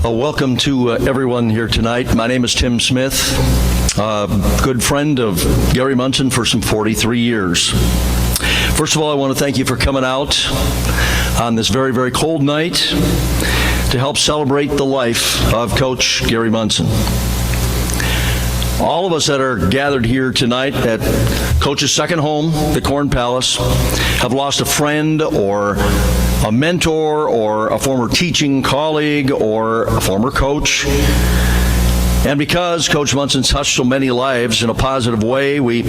Welcome to everyone here tonight. My name is Tim Smith, good friend of Gary Munsen for some 43 years. First of all, I want to thank you for coming out on this very, very cold night to help celebrate the life of Coach Gary Munsen. All of us that are gathered here tonight at Coach's second home, the Corn Palace, have lost a friend or a mentor or a former teaching colleague or a former coach. And because Coach Munsen touched so many lives in a positive way, we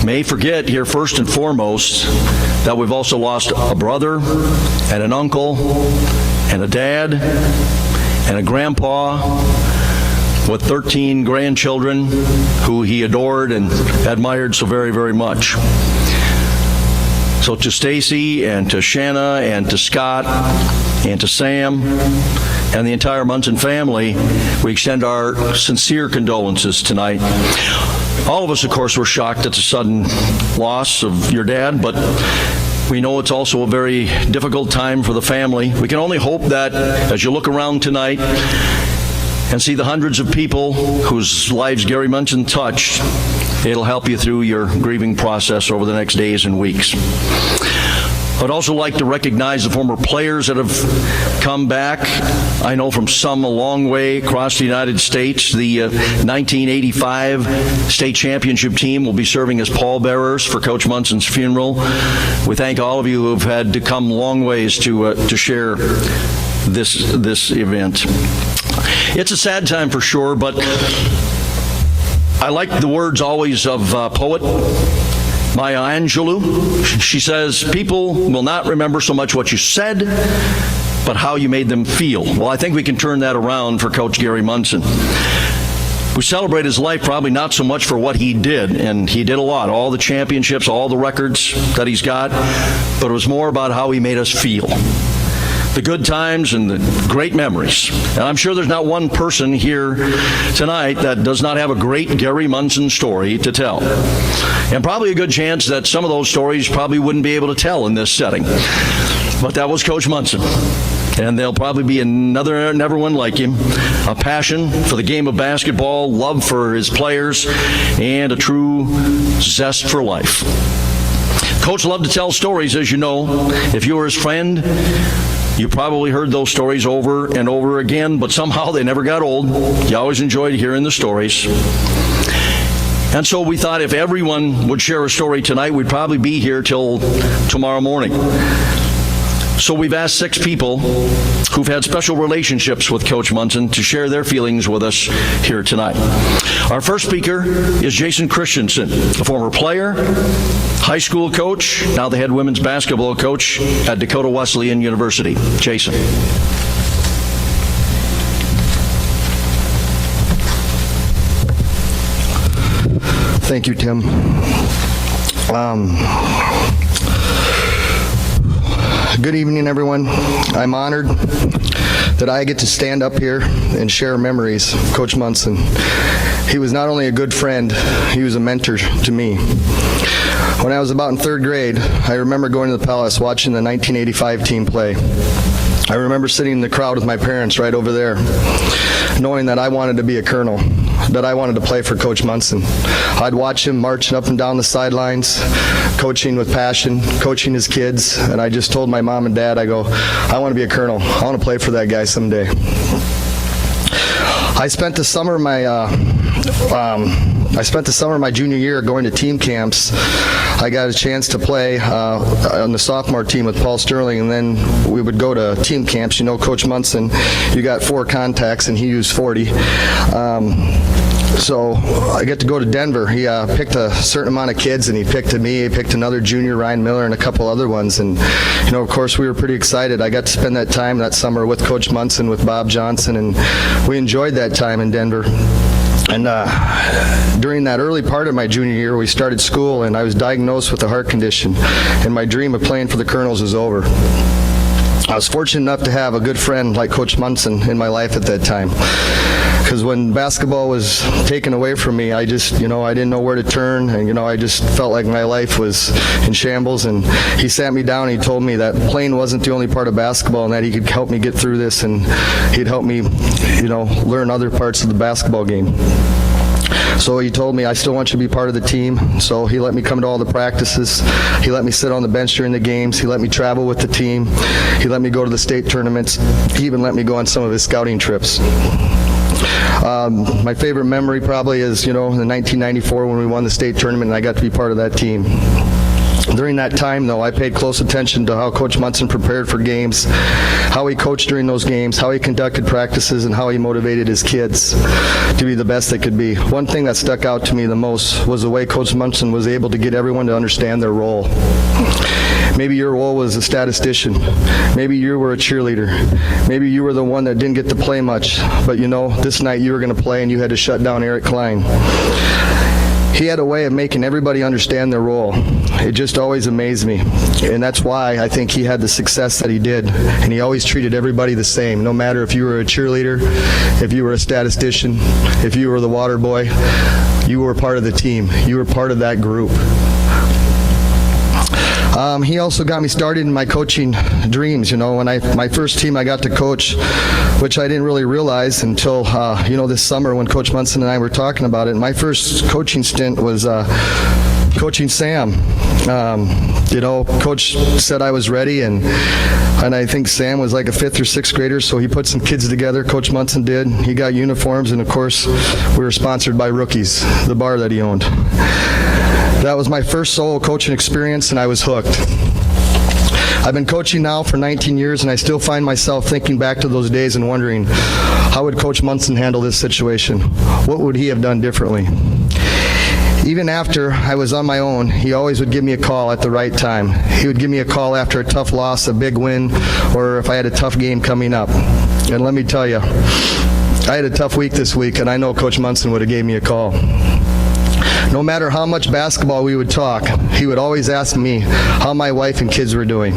may forget here first and foremost that we've also lost a brother and an uncle and a dad and a grandpa with 13 grandchildren who he adored and admired so very, very much. So to Stacy and to Shanna and to Scott and to Sam and the entire Munsen family, we extend our sincere condolences tonight. All of us, of course, were shocked at the sudden loss of your dad, but we know it's also a very difficult time for the family. We can only hope that as you look around tonight and see the hundreds of people whose lives Gary Munsen touched, it'll help you through your grieving process over the next days and weeks. I'd also like to recognize the former players that have come back. I know from some a long way across the United States. The 1985 state championship team will be serving as pallbearers for Coach Munsen's funeral. We thank all of you who have had to come long ways to share this event. It's a sad time for sure, but I like the words always of poet Maya Angelou. She says, people will not remember so much what you said, but how you made them feel. Well, I think we can turn that around for Coach Gary Munsen. We celebrate his life probably not so much for what he did, and he did a lot, all the championships, all the records that he's got, but it was more about how he made us feel. The good times and the great memories. And I'm sure there's not one person here tonight that does not have a great Gary Munsen story to tell. And probably a good chance that some of those stories probably wouldn't be able to tell in this setting. But that was Coach Munsen. And there'll probably be never one like him. A passion for the game of basketball, love for his players, and a true zest for life. Coach loved to tell stories, as you know. If you were his friend, you probably heard those stories over and over again, but somehow they never got old. You always enjoyed hearing the stories. And so we thought if everyone would share a story tonight, we'd probably be here till tomorrow morning. So we've asked 6 people who've had special relationships with Coach Munsen to share their feelings with us here tonight. Our first speaker is Jason Christensen, a former player, high school coach, now the head women's basketball coach at Dakota Wesleyan University. Jason. Thank you, Tim. Good evening, everyone. I'm honored that I get to stand up here and share memories of Coach Munsen. He was not only a good friend, he was a mentor to me. When I was about in 3rd grade, I remember going to the Palace watching the 1985 team play. I remember sitting in the crowd with my parents right over there, knowing that I wanted to be a colonel, that I wanted to play for Coach Munsen. I'd watch him marching up and down the sidelines, coaching with passion, coaching his kids, and I just told my mom and dad, I go, I want to be a colonel. I want to play for that guy someday. I spent the summer of my junior year going to team camps. I got a chance to play on the sophomore team with Paul Sterling, and then we would go to team camps. You know, Coach Munsen, you got 4 contacts, and he used 40. So I get to go to Denver. He picked a certain amount of kids, and he picked me. He picked another junior, Ryan Miller, and a couple other ones. And, you know, of course, we were pretty excited. I got to spend that time that summer with Coach Munsen, with Bob Johnson, and we enjoyed that time in Denver. And during that early part of my junior year, we started school, and I was diagnosed with a heart condition, and my dream of playing for the Kernels was over. I was fortunate enough to have a good friend like Coach Munsen in my life at that time. because when basketball was taken away from me, I just, I didn't know where to turn, and, I just felt like my life was in shambles. And he sat me down and he told me that playing wasn't the only part of basketball, and that he could help me get through this, and he'd help me, learn other parts of the basketball game. So he told me, I still want you to be part of the team. So he let me come to all the practices. He let me sit on the bench during the games. He let me travel with the team. He let me go to the state tournaments. He even let me go on some of his scouting trips. My favorite memory probably is, in 1994 when we won the state tournament and I got to be part of that team. During that time, though, I paid close attention to how Coach Munsen prepared for games, how he coached during those games, how he conducted practices, and how he motivated his kids to be the best they could be. One thing that stuck out to me the most was the way Coach Munsen was able to get everyone to understand their role. Maybe your role was a statistician. Maybe you were a cheerleader. Maybe you were the one that didn't get to play much, but this night you were going to play and you had to shut down Eric Klein. He had a way of making everybody understand their role. It just always amazed me. And that's why I think he had the success that he did. And he always treated everybody the same, no matter if you were a cheerleader, if you were a statistician, if you were the water boy, you were part of the team. You were part of that group. He also got me started in my coaching dreams. When my first team I got to coach, which I didn't really realize until this summer when Coach Munsen and I were talking about it. My first coaching stint was coaching Sam. Coach said I was ready, and I think Sam was like a 5th or 6th grader, so he put some kids together. Coach Munsen did. He got uniforms, and of course, we were sponsored by Rookies, the bar that he owned. That was my first solo coaching experience, and I was hooked. I've been coaching now for 19 years, and I still find myself thinking back to those days and wondering, how would Coach Munsen handle this situation? What would he have done differently? Even after I was on my own, he always would give me a call at the right time. He would give me a call after a tough loss, a big win, or if I had a tough game coming up. And let me tell you, I had a tough week this week, and I know Coach Munsen would have gave me a call. No matter how much basketball we would talk, he would always ask me how my wife and kids were doing.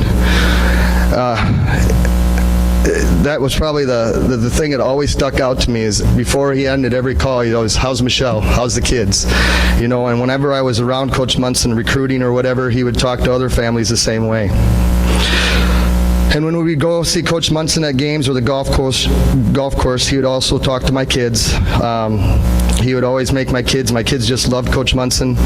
That was probably the thing that always stuck out to me, is before he ended every call, he always, how's Michelle? How's the kids? And whenever I was around Coach Munsen recruiting or whatever, he would talk to other families the same way. And when we would go see Coach Munsen at games or the golf course, he would also talk to my kids. He would always make my kids just loved Coach Munsen.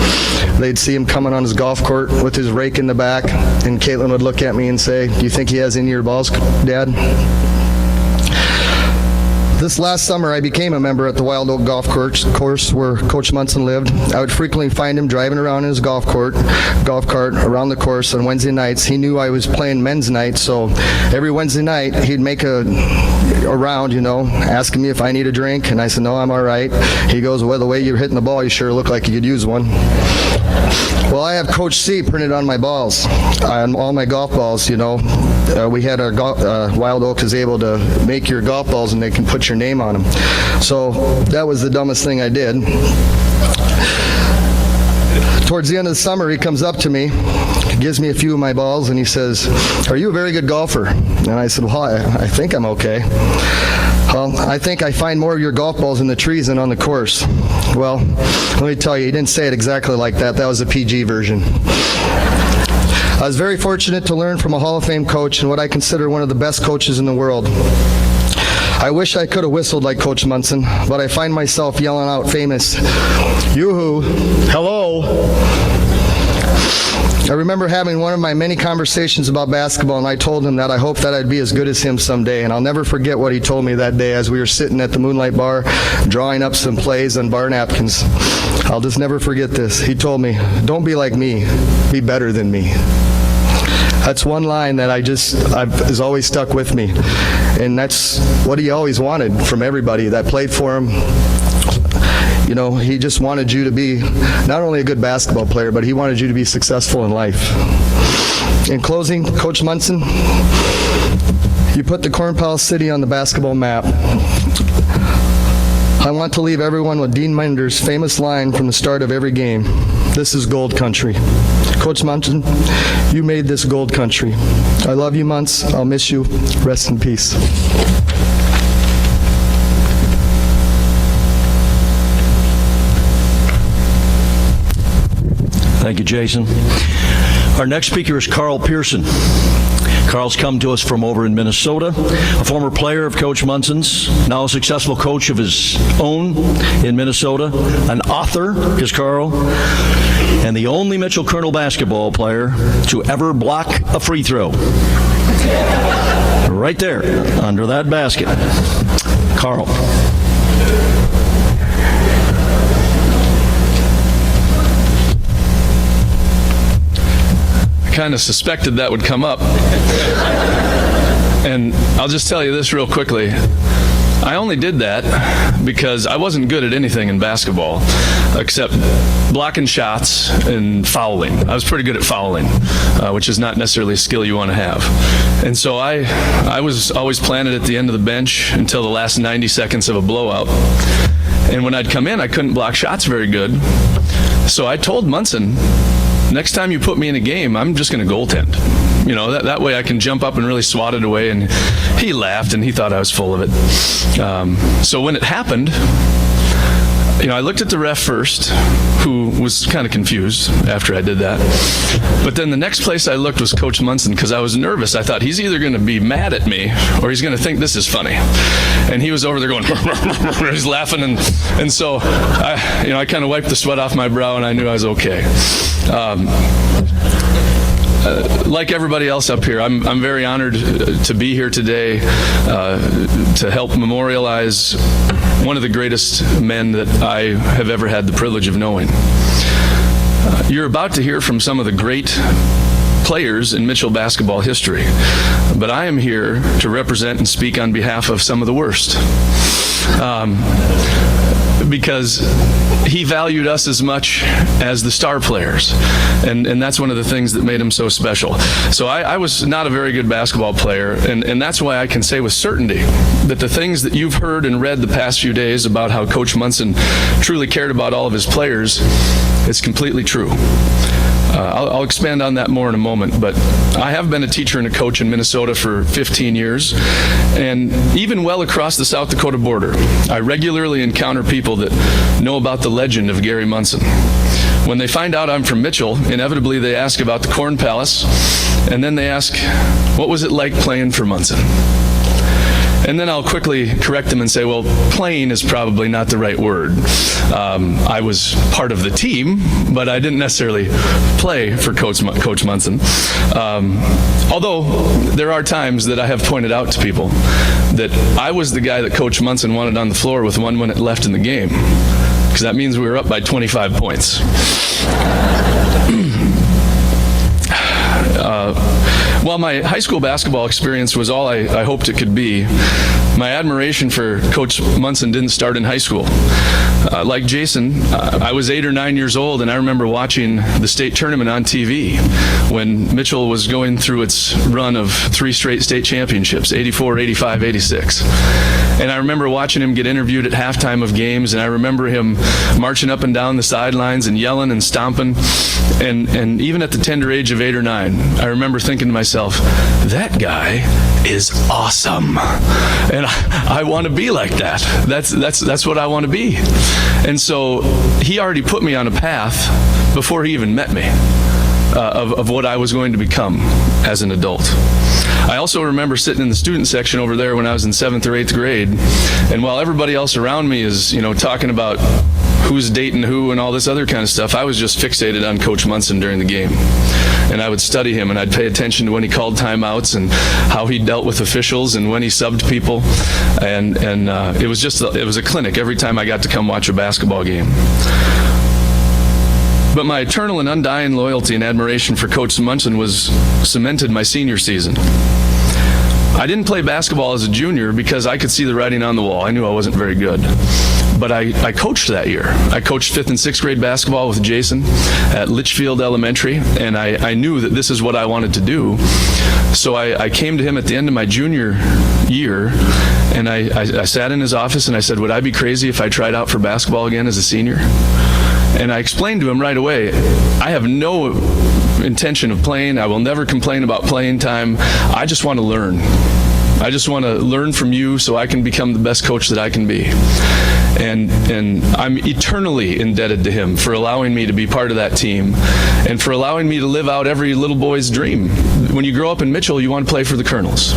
They'd see him coming on his golf court with his rake in the back, and Caitlin would look at me and say, do you think he has any of your balls, Dad? This last summer, I became a member at the Wild Oak Golf Course where Coach Munsen lived. I would frequently find him driving around in his golf cart around the course on Wednesday nights. He knew I was playing men's night, so every Wednesday night, he'd make a round, asking me if I need a drink, and I said, no, I'm all right. He goes, well, the way you're hitting the ball, you sure look like you could use one. Well, I have Coach C printed on my balls, on all my golf balls, we had our Wild Oak is able to make your golf balls and they can put your name on them. So that was the dumbest thing I did. Towards the end of the summer, he comes up to me, gives me a few of my balls, and he says, are you a very good golfer? And I said, well, I think I'm okay. Well, I think I find more of your golf balls in the trees than on the course. Well, let me tell you, he didn't say it exactly like that. That was a PG version. I was very fortunate to learn from a Hall of Fame coach and what I consider one of the best coaches in the world. I wish I could have whistled like Coach Munsen, but I find myself yelling out famous, yoo-hoo, hello. I remember having one of my many conversations about basketball, and I told him that I hope that I'd be as good as him someday, and I'll never forget what he told me that day as we were sitting at the Moonlight Bar drawing up some plays on bar napkins. I'll just never forget this. He told me, don't be like me, be better than me. That's one line that has always stuck with me, and that's what he always wanted from everybody that played for him. He just wanted you to be not only a good basketball player, but he wanted you to be successful in life. In closing, Coach Munsen, you put the Corn Pal City on the basketball map. I want to leave everyone with Dean Mender's famous line from the start of every game. This is gold country. Coach Munsen, you made this gold country. I love you, Muntz. I'll miss you. Rest in peace. Thank you, Jason. Our next speaker is Carl Pearson. Carl's come to us from over in Minnesota, a former player of Coach Munsen's, now a successful coach of his own in Minnesota, an author is Carl, and the only Mitchell Kernel basketball player to ever block a free throw. Right there, under that basket. Carl. Kind of suspected that would come up. And I'll just tell you this real quickly. I only did that because I wasn't good at anything in basketball except blocking shots and fouling. I was pretty good at fouling, which is not necessarily a skill you want to have. And so I was always planted at the end of the bench until the last 90 seconds of a blowout. And when I'd come in, I couldn't block shots very good. So I told Munsen, next time you put me in a game, I'm just going to goaltend. You know, that way I can jump up and really swat it away. And he laughed and he thought I was full of it. So when it happened, you know, I looked at the ref first, who was kind of confused after I did that. But then the next place I looked was Coach Munsen, because I was nervous. I thought he's either going to be mad at me or he's going to think this is funny. And he was over there going, he's laughing. And so I kind of wiped the sweat off my brow and I knew I was okay. Like everybody else up here, I'm very honored to be here today to help memorialize one of the greatest men that I have ever had the privilege of knowing. You're about to hear from some of the great players in Mitchell basketball history, but I am here to represent and speak on behalf of some of the worst. Because he valued us as much as the star players. And that's one of the things that made him so special. So I was not a very good basketball player, and that's why I can say with certainty that the things that you've heard and read the past few days about how Coach Munsen truly cared about all of his players, it's completely true. I'll expand on that more in a moment, but I have been a teacher and a coach in Minnesota for 15 years, and even well across the South Dakota border, I regularly encounter people that know about the legend of Gary Munsen. When they find out I'm from Mitchell, inevitably they ask about the Corn Palace, and then they ask, what was it like playing for Munsen? And then I'll quickly correct them and say, well, playing is probably not the right word. I was part of the team, but I didn't necessarily play for Coach Munsen. Although there are times that I have pointed out to people that I was the guy that Coach Munsen wanted on the floor with 1 minute left in the game, because that means we were up by 25 points. While my high school basketball experience was all I hoped it could be, my admiration for Coach Munsen didn't start in high school. Like Jason, I was 8 or 9 years old, and I remember watching the state tournament on TV when Mitchell was going through its run of 3 straight state championships, 84, 85, 86. And I remember watching him get interviewed at halftime of games, and I remember him marching up and down the sidelines and yelling and stomping. And even at the tender age of 8 or 9, I remember thinking to myself, that guy is awesome. And I want to be like that. That's what I want to be. And so he already put me on a path before he even met me of what I was going to become as an adult. I also remember sitting in the student section over there when I was in 7th or 8th grade, and while everybody else around me is, talking about who's dating who and all this other kind of stuff, I was just fixated on Coach Munsen during the game. And I would study him, and I'd pay attention to when he called timeouts and how he dealt with officials and when he subbed people. And it was a clinic every time I got to come watch a basketball game. But my eternal and undying loyalty and admiration for Coach Munsen was cemented my senior season. I didn't play basketball as a junior because I could see the writing on the wall. I knew I wasn't very good. But I coached that year. I coached 5th and 6th grade basketball with Jason at Litchfield Elementary, and I knew that this is what I wanted to do. So I came to him at the end of my junior year, and I sat in his office and I said, would I be crazy if I tried out for basketball again as a senior? And I explained to him right away, I have no intention of playing. I will never complain about playing time. I just want to learn. I just want to learn from you so I can become the best coach that I can be. And I'm eternally indebted to him for allowing me to be part of that team and for allowing me to live out every little boy's dream. When you grow up in Mitchell, you want to play for the Kernels.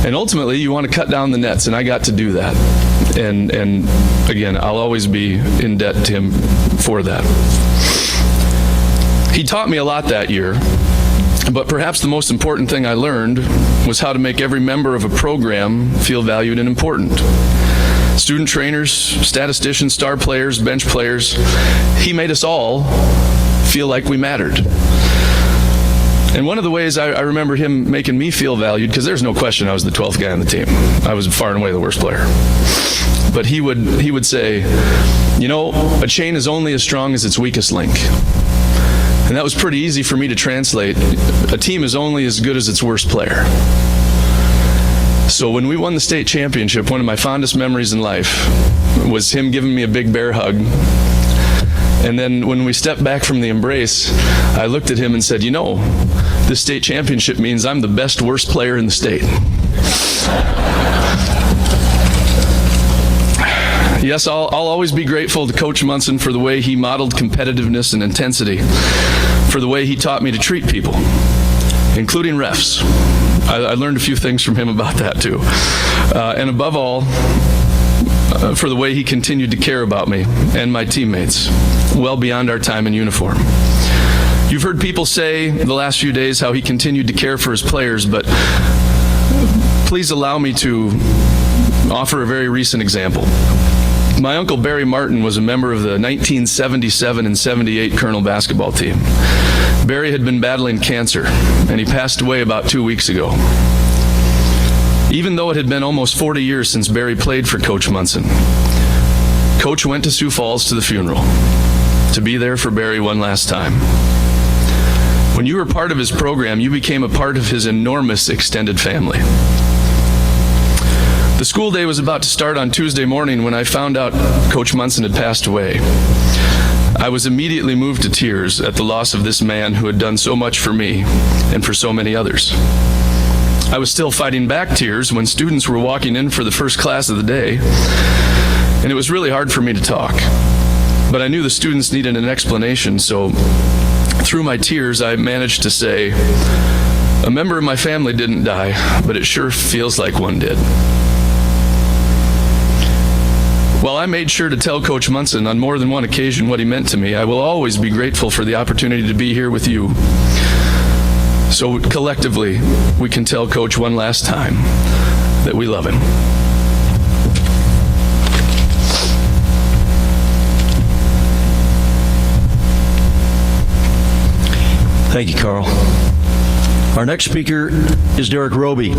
And ultimately, you want to cut down the nets, and I got to do that. And again, I'll always be in debt to him for that. He taught me a lot that year, but perhaps the most important thing I learned was how to make every member of a program feel valued and important. Student trainers, statisticians, star players, bench players, he made us all feel like we mattered. And one of the ways I remember him making me feel valued, because there's no question I was the 12th guy on the team. I was far and away the worst player. But he would say, you know, a chain is only as strong as its weakest link. And that was pretty easy for me to translate. A team is only as good as its worst player. So when we won the state championship, one of my fondest memories in life was him giving me a big bear hug. And then when we stepped back from the embrace, I looked at him and said, you know, this state championship means I'm the best worst player in the state. Yes, I'll always be grateful to Coach Munsen for the way he modeled competitiveness and intensity, for the way he taught me to treat people, including refs. I learned a few things from him about that too. And above all, for the way he continued to care about me and my teammates, well beyond our time in uniform. You've heard people say the last few days how he continued to care for his players, but please allow me to offer a very recent example. My uncle Barry Martin was a member of the 1977 and 78 Kernel basketball team. Barry had been battling cancer, and he passed away about 2 weeks ago. Even though it had been almost 40 years since Barry played for Coach Munsen, Coach went to Sioux Falls to the funeral to be there for Barry one last time. When you were part of his program, you became a part of his enormous extended family. The school day was about to start on Tuesday morning when I found out Coach Munsen had passed away. I was immediately moved to tears at the loss of this man who had done so much for me and for so many others. I was still fighting back tears when students were walking in for the first class of the day, and it was really hard for me to talk. But I knew the students needed an explanation, so through my tears I managed to say, "A member of my family didn't die, but it sure feels like one did." While I made sure to tell Coach Munsen on more than one occasion what he meant to me, I will always be grateful for the opportunity to be here with you. So collectively, we can tell Coach one last time that we love him. Thank you, Carl. Our next speaker is Derek Roby,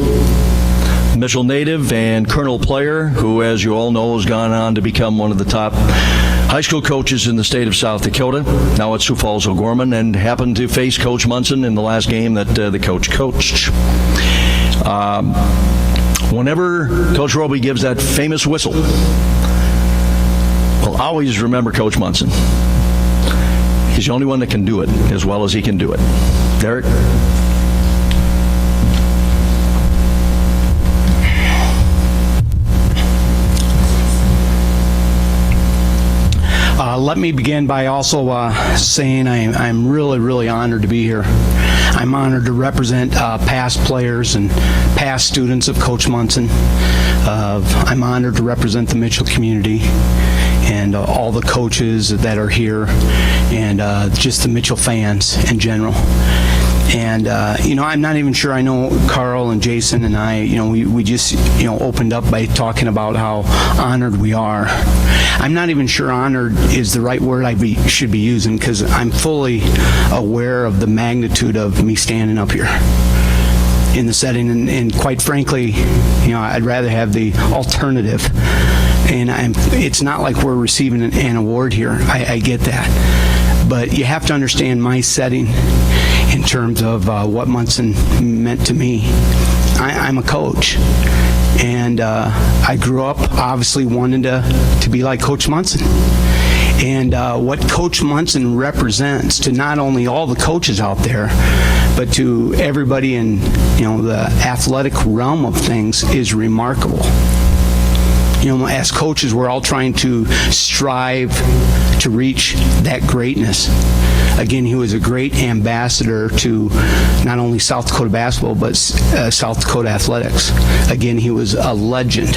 Mitchell native and Kernel player who, as you all know, has gone on to become one of the top high school coaches in the state of South Dakota, now at Sioux Falls O'Gorman, and happened to face Coach Munsen in the last game that the coach coached. Whenever Coach Roby gives that famous whistle, we'll always remember Coach Munsen. He's the only one that can do it as well as he can do it. Derek? Let me begin by also saying I'm really, really honored to be here. I'm honored to represent past players and past students of Coach Munsen. I'm honored to represent the Mitchell community and all the coaches that are here and just the Mitchell fans in general. And, I'm not even sure I know Carl and Jason and I, we just, opened up by talking about how honored we are. I'm not even sure honored is the right word I should be using, because I'm fully aware of the magnitude of me standing up here in the setting. And quite frankly, I'd rather have the alternative. And it's not like we're receiving an award here. I get that. But you have to understand my setting in terms of what Munsen meant to me. I'm a coach, and I grew up obviously wanting to be like Coach Munsen. And what Coach Munsen represents to not only all the coaches out there, but to everybody in the athletic realm of things is remarkable. As coaches, we're all trying to strive to reach that greatness. Again, he was a great ambassador to not only South Dakota basketball, but South Dakota athletics. Again, he was a legend.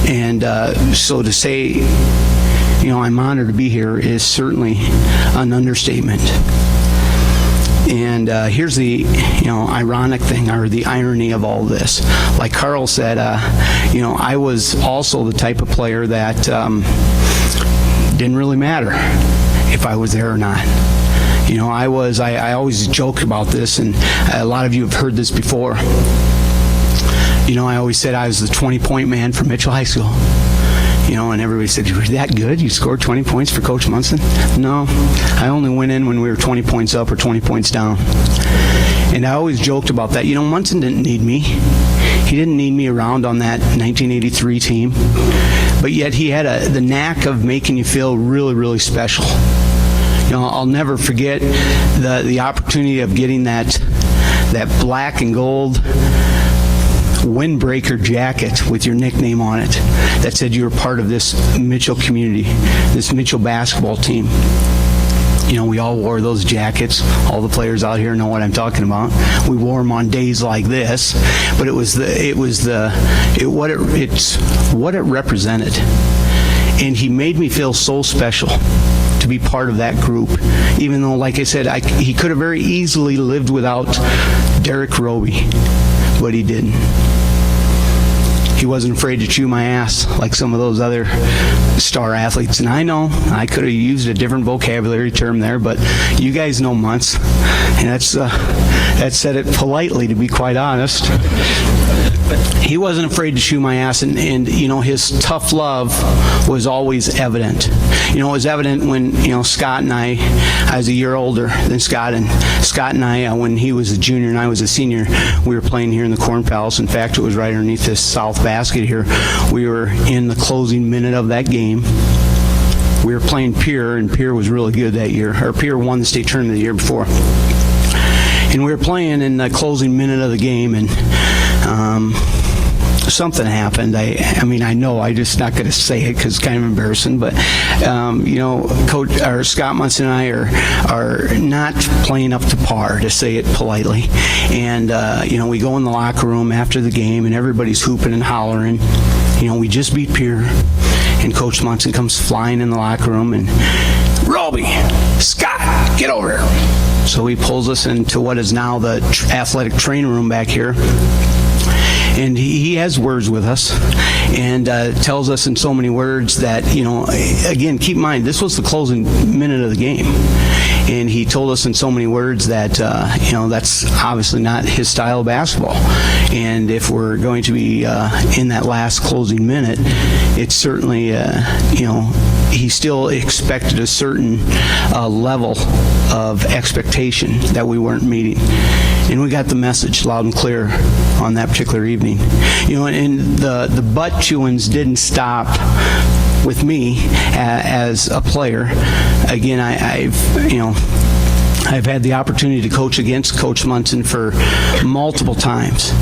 And so to say, I'm honored to be here is certainly an understatement. And here's the, ironic thing, or the irony of all this. Like Carl said, I was also the type of player that didn't really matter if I was there or not. I always joke about this, and a lot of you have heard this before. I always said I was the 20-point man for Mitchell High School. And everybody said, "You were that good? You scored 20 points for Coach Munsen?" No, I only went in when we were 20 points up or 20 points down. And I always joked about that. Munsen didn't need me. He didn't need me around on that 1983 team. But yet he had the knack of making you feel really, really special. I'll never forget the opportunity of getting that black and gold windbreaker jacket with your nickname on it that said you were part of this Mitchell community, this Mitchell basketball team. We all wore those jackets. All the players out here know what I'm talking about. We wore them on days like this, but it's what it represented. And he made me feel so special to be part of that group, even though, like I said, he could have very easily lived without Derek Roby, but he didn't. He wasn't afraid to chew my ass like some of those other star athletes. And I know I could have used a different vocabulary term there, but you guys know Muntz, and that said it politely, to be quite honest. He wasn't afraid to chew my ass, and his tough love was always evident. It was evident when Scott and I was a year older than Scott, and I, when he was a junior and I was a senior, we were playing here in the Corn Palace. In fact, it was right underneath this south basket here. We were in the closing minute of that game. We were playing Pear, and Pear was really good that year. Or Pear won the state tournament the year before. And we were playing in the closing minute of the game, and something happened. I know, I'm just not going to say it because it's kind of embarrassing, but Coach or Scott Munsen and I are not playing up to par, to say it politely. And we go in the locker room after the game, and everybody's hooping and hollering. We just beat Pear, and Coach Munsen comes flying in the locker room, and Roby, Scott, get over here. So he pulls us into what is now the athletic training room back here. And he has words with us, and tells us in so many words that, again, keep in mind, this was the closing minute of the game. And he told us in so many words that, that's obviously not his style of basketball. And if we're going to be in that last closing minute, it's certainly, he still expected a certain level of expectation that we weren't meeting. And we got the message loud and clear on that particular evening. And the butt chewings didn't stop with me as a player. Again, I've had the opportunity to coach against Coach Munsen for multiple times.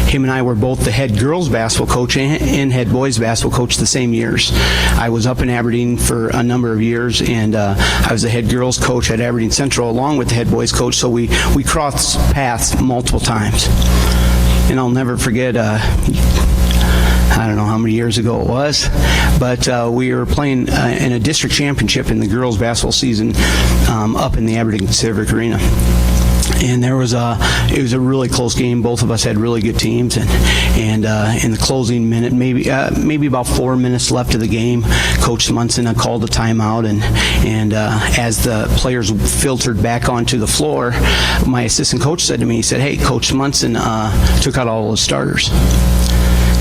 Him and I were both the head girls basketball coach and head boys basketball coach the same years. I was up in Aberdeen for a number of years, and I was the head girls coach at Aberdeen Central along with the head boys coach, so we crossed paths multiple times. And I'll never forget, I don't know how many years ago it was, but we were playing in a district championship in the girls basketball season up in the Aberdeen Civic Arena. And it was a really close game. Both of us had really good teams, and in the closing minute, maybe about 4 minutes left of the game, Coach Munsen called a timeout, and as the players filtered back onto the floor, my assistant coach said to me, he said, "Hey, Coach Munsen took out all his starters."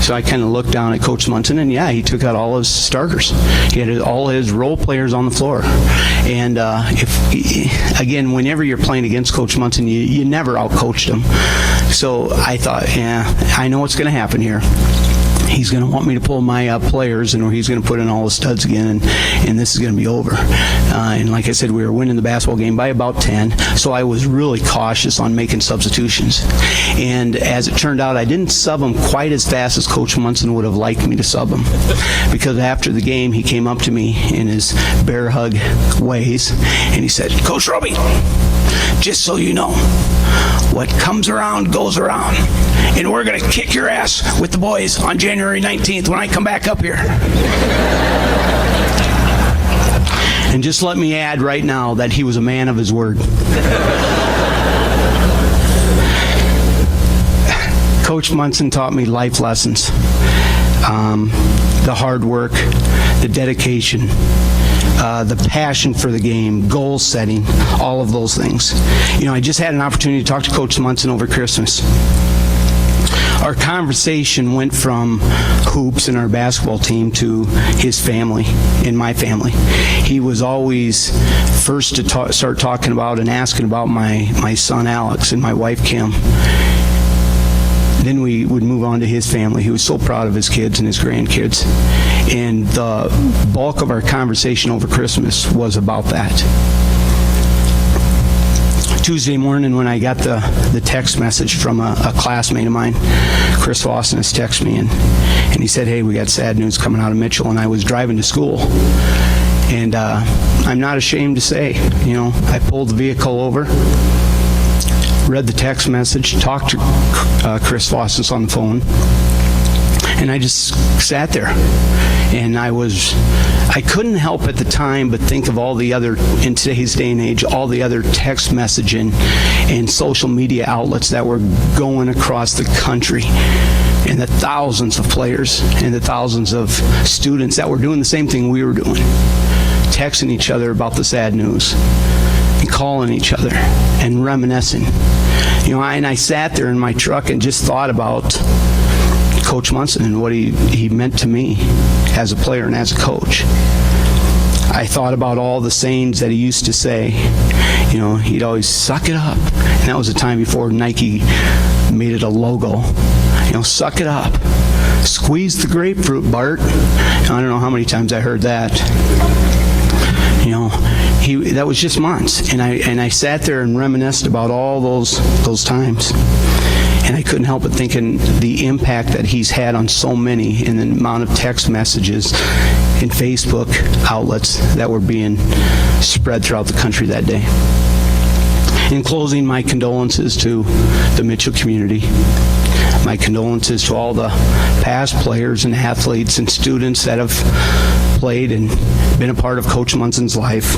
So I kind of looked down at Coach Munsen, and yeah, he took out all his starters. He had all his role players on the floor. And again, whenever you're playing against Coach Munsen, you never outcoached him. So I thought, yeah, I know what's going to happen here. he's going to want me to pull my players, and he's going to put in all the studs again, and this is going to be over. And like I said, we were winning the basketball game by about 10, so I was really cautious on making substitutions. And as it turned out, I didn't sub him quite as fast as Coach Munsen would have liked me to sub him, because after the game, he came up to me in his bear hug ways, and he said, "Coach Roby, just so you know, what comes around goes around, and we're going to kick your ass with the boys on January 19th when I come back up here." And just let me add right now that he was a man of his word. Coach Munsen taught me life lessons. The hard work, the dedication, the passion for the game, goal setting, all of those things. You know, I just had an opportunity to talk to Coach Munsen over Christmas. Our conversation went from hoops and our basketball team to his family and my family. He was always first to start talking about and asking about my son Alex and my wife Kim. Then we would move on to his family. He was so proud of his kids and his grandkids. And the bulk of our conversation over Christmas was about that. Tuesday morning when I got the text message from a classmate of mine, Chris Lawson has texted me, and he said, "Hey, we got sad news coming out of Mitchell," and I was driving to school. And I'm not ashamed to say, you know, I pulled the vehicle over, read the text message, talked to Chris Lawson on the phone, and I just sat there. And I couldn't help at the time but think of all the other, in today's day and age, all the other text messaging and social media outlets that were going across the country, and the thousands of players and the thousands of students that were doing the same thing we were doing, texting each other about the sad news and calling each other and reminiscing. You know, and I sat there in my truck and just thought about Coach Munsen and what he meant to me as a player and as a coach. I thought about all the sayings that he used to say. You know, he'd always suck it up. And that was a time before Nike made it a logo. You know, suck it up. Squeeze the grapefruit, Bart. I don't know how many times I heard that. You know, that was just months. And I sat there and reminisced about all those times. And I couldn't help but thinking the impact that he's had on so many, and the amount of text messages and Facebook outlets that were being spread throughout the country that day. In closing, my condolences to the Mitchell community. My condolences to all the past players and athletes and students that have played and been a part of Coach Munsen's life.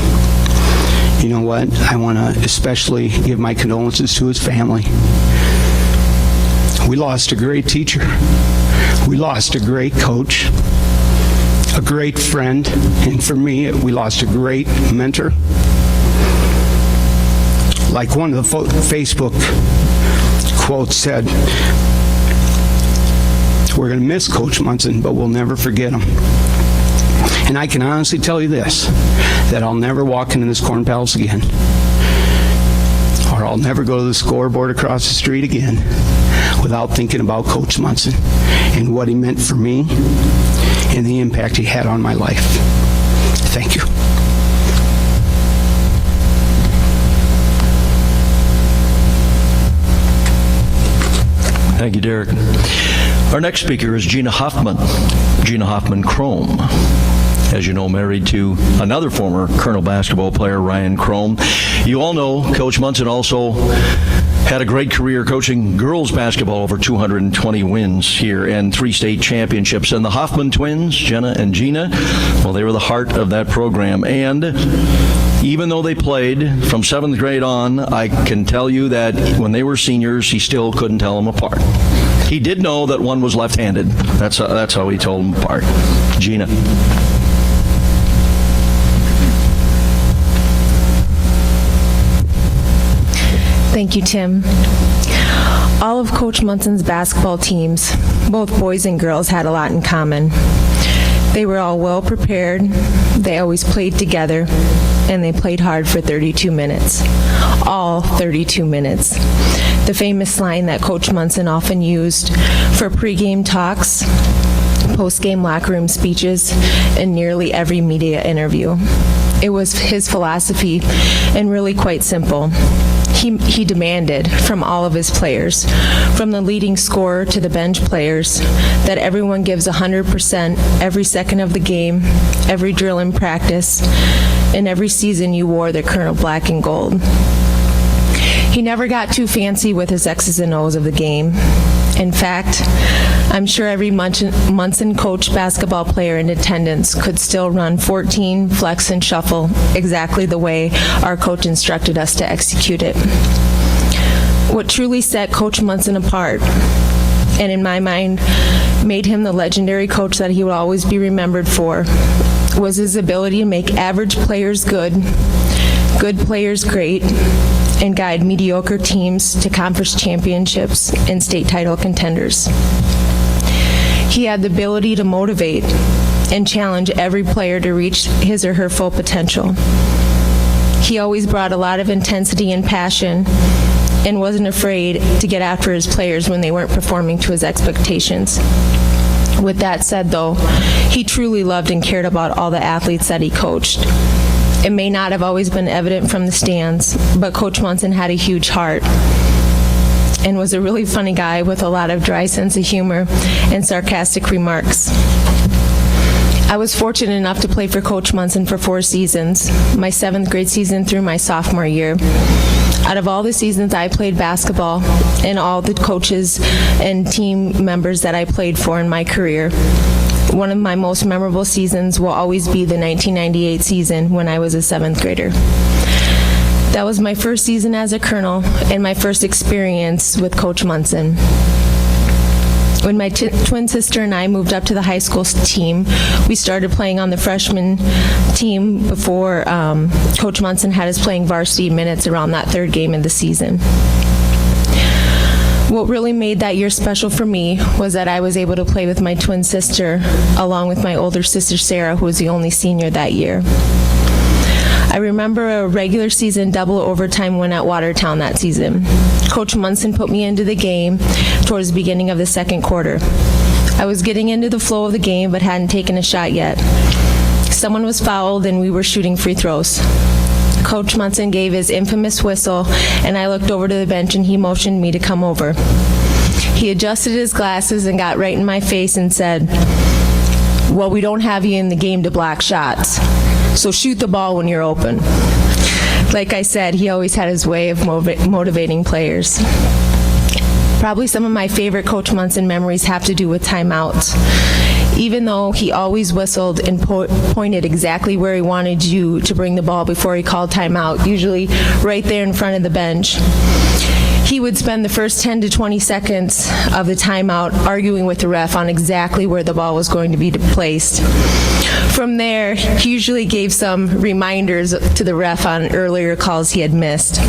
You know what? I want to especially give my condolences to his family. We lost a great teacher. We lost a great coach, a great friend, and for me, we lost a great mentor. Like one of the Facebook quotes said, "We're going to miss Coach Munsen, but we'll never forget him." And I can honestly tell you this, that I'll never walk into this Corn Palace again, or I'll never go to the scoreboard across the street again without thinking about Coach Munsen and what he meant for me and the impact he had on my life. Thank you. Thank you, Derek. Our next speaker is Gina Hoffman-Chrome. As you know, married to another former Kernel basketball player, Ryan Chrome. You all know Coach Munsen also had a great career coaching girls basketball, over 220 wins here and 3 state championships. And the Hoffman twins, Jenna and Gina, well, they were the heart of that program. And even though they played from 7th grade on, I can tell you that when they were seniors, he still couldn't tell them apart. He did know that one was left-handed. That's how he told them apart. Gina. Thank you, Tim. All of Coach Munsen's basketball teams, both boys and girls, had a lot in common. They were all well prepared, they always played together, and they played hard for 32 minutes. All 32 minutes. The famous line that Coach Munsen often used for pregame talks post-game locker room speeches, and nearly every media interview. It was his philosophy, and really quite simple. He demanded from all of his players, from the leading scorer to the bench players, that everyone gives 100% every second of the game, every drill in practice, and every season you wore the Colonel black and gold. He never got too fancy with his X's and O's of the game. In fact, I'm sure every Munsen coach basketball player in attendance could still run 14, flex, and shuffle exactly the way our coach instructed us to execute it. What truly set Coach Munsen apart, and in my mind made him the legendary coach that he will always be remembered for, was his ability to make average players good, good players great, and guide mediocre teams to conference championships and state title contenders. He had the ability to motivate and challenge every player to reach his or her full potential. He always brought a lot of intensity and passion and wasn't afraid to get after his players when they weren't performing to his expectations. With that said, though, he truly loved and cared about all the athletes that he coached. It may not have always been evident from the stands, but Coach Munsen had a huge heart and was a really funny guy with a lot of dry sense of humor and sarcastic remarks. I was fortunate enough to play for Coach Munsen for 4 seasons, my 7th grade season through my sophomore year. Out of all the seasons I played basketball and all the coaches and team members that I played for in my career, one of my most memorable seasons will always be the 1998 season when I was a 7th grader. That was my first season as a Colonel and my first experience with Coach Munsen. When my twin sister and I moved up to the high school team, we started playing on the freshman team before Coach Munsen had us playing varsity minutes around that 3rd game of the season. What really made that year special for me was that I was able to play with my twin sister along with my older sister Sarah, who was the only senior that year. I remember a regular season double overtime win at Watertown that season. Coach Munsen put me into the game towards the beginning of the 2nd quarter. I was getting into the flow of the game but hadn't taken a shot yet. Someone was fouled and we were shooting free throws. Coach Munsen gave his infamous whistle, and I looked over to the bench and he motioned me to come over. He adjusted his glasses and got right in my face and said, "Well, we don't have you in the game to block shots, so shoot the ball when you're open." Like I said, he always had his way of motivating players. Probably some of my favorite Coach Munsen memories have to do with timeouts. Even though he always whistled and pointed exactly where he wanted you to bring the ball before he called timeout, usually right there in front of the bench, he would spend the first 10 to 20 seconds of the timeout arguing with the ref on exactly where the ball was going to be placed. From there, he usually gave some reminders to the ref on earlier calls he had missed.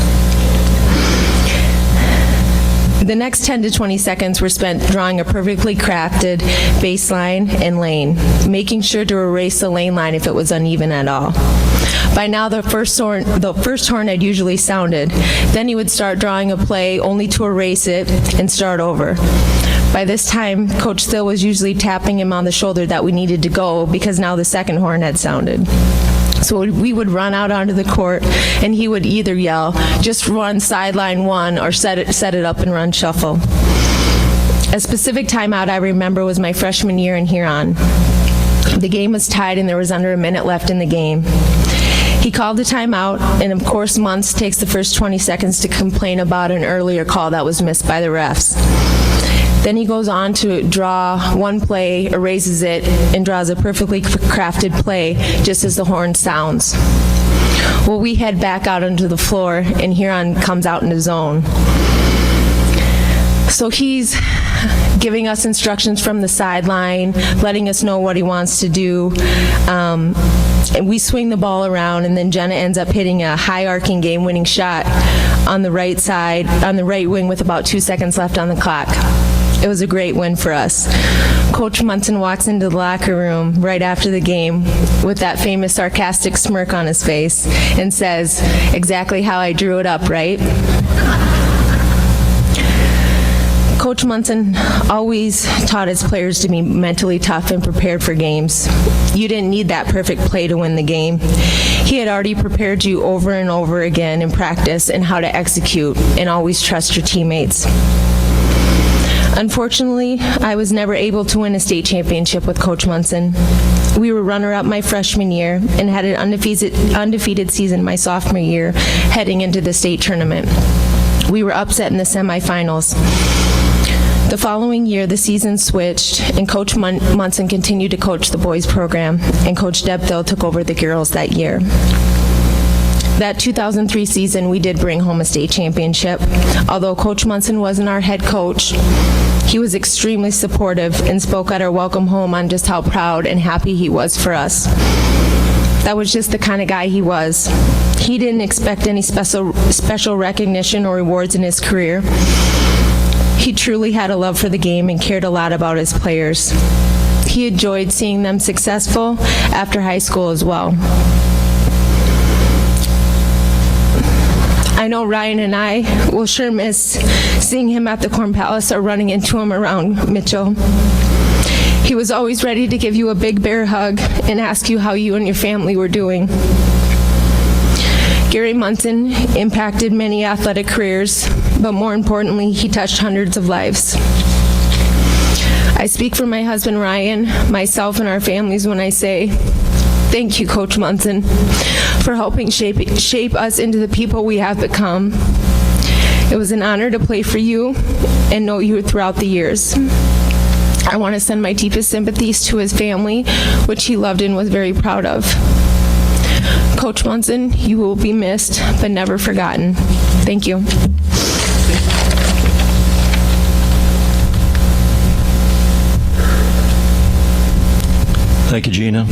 The next 10 to 20 seconds were spent drawing a perfectly crafted baseline and lane, making sure to erase the lane line if it was uneven at all. By now, the first horn had usually sounded. Then he would start drawing a play only to erase it and start over. By this time, Coach Still was usually tapping him on the shoulder that we needed to go because now the 2nd horn had sounded. So we would run out onto the court, and he would either yell, "Just run sideline 1," or set it up and run shuffle. A specific timeout I remember was my freshman year in Huron. The game was tied, and there was under a minute left in the game. He called a timeout, and of course Muntz takes the first 20 seconds to complain about an earlier call that was missed by the refs. Then he goes on to draw one play, erases it, and draws a perfectly crafted play just as the horn sounds. Well, we head back out onto the floor, and Huron comes out in his zone. So he's giving us instructions from the sideline, letting us know what he wants to do. And we swing the ball around, and then Jenna ends up hitting a high-arcing game-winning shot on the right side, on the right wing with about 2 seconds left on the clock. It was a great win for us. Coach Munsen walks into the locker room right after the game with that famous sarcastic smirk on his face and says, "Exactly how I drew it up, right?" Coach Munsen always taught his players to be mentally tough and prepared for games. You didn't need that perfect play to win the game. He had already prepared you over and over again in practice and how to execute and always trust your teammates. Unfortunately, I was never able to win a state championship with Coach Munsen. We were runner-up my freshman year and had an undefeated season my sophomore year heading into the state tournament. We were upset in the semifinals. The following year, the season switched, and Coach Munsen continued to coach the boys program, and Coach Deb Thill took over the girls that year. That 2003 season, we did bring home a state championship. Although Coach Munsen wasn't our head coach, he was extremely supportive and spoke at our welcome home on just how proud and happy he was for us. That was just the kind of guy he was. He didn't expect any special recognition or rewards in his career. He truly had a love for the game and cared a lot about his players. He enjoyed seeing them successful after high school as well. I know Ryan and I will sure miss seeing him at the Corn Palace or running into him around Mitchell. He was always ready to give you a big bear hug and ask you how you and your family were doing. Gary Munsen impacted many athletic careers, but more importantly, he touched hundreds of lives. I speak for my husband Ryan, myself, and our families when I say, thank you, Coach Munsen, for helping shape us into the people we have become. It was an honor to play for you and know you throughout the years. I want to send my deepest sympathies to his family, which he loved and was very proud of. Coach Munsen, you will be missed, but never forgotten. Thank you. Thank you, Gina.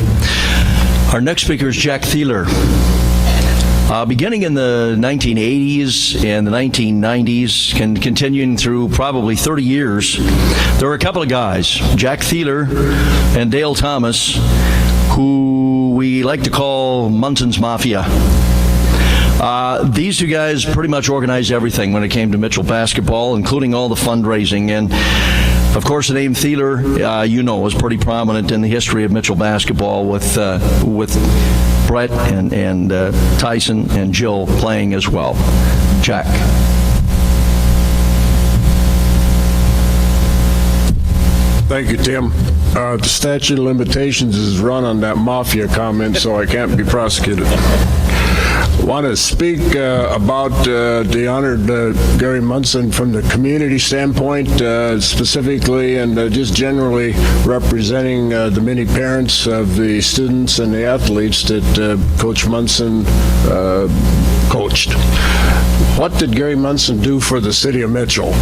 Our next speaker is Jack Thieler. Beginning in the 1980s and the 1990s, and continuing through probably 30 years, there were a couple of guys, Jack Thieler and Dale Thomas, who we like to call Munsen's Mafia. These two guys pretty much organized everything when it came to Mitchell basketball, including all the fundraising. And of course, the name Thieler, was pretty prominent in the history of Mitchell basketball with Brett and Tyson and Jill playing as well. Jack. Thank you, Tim. The statute of limitations is run on that mafia comment, so I can't be prosecuted. I want to speak about the honored Gary Munsen from the community standpoint, specifically, and just generally representing the many parents of the students and the athletes that Coach Munsen coached. What did Gary Munsen do for the city of Mitchell?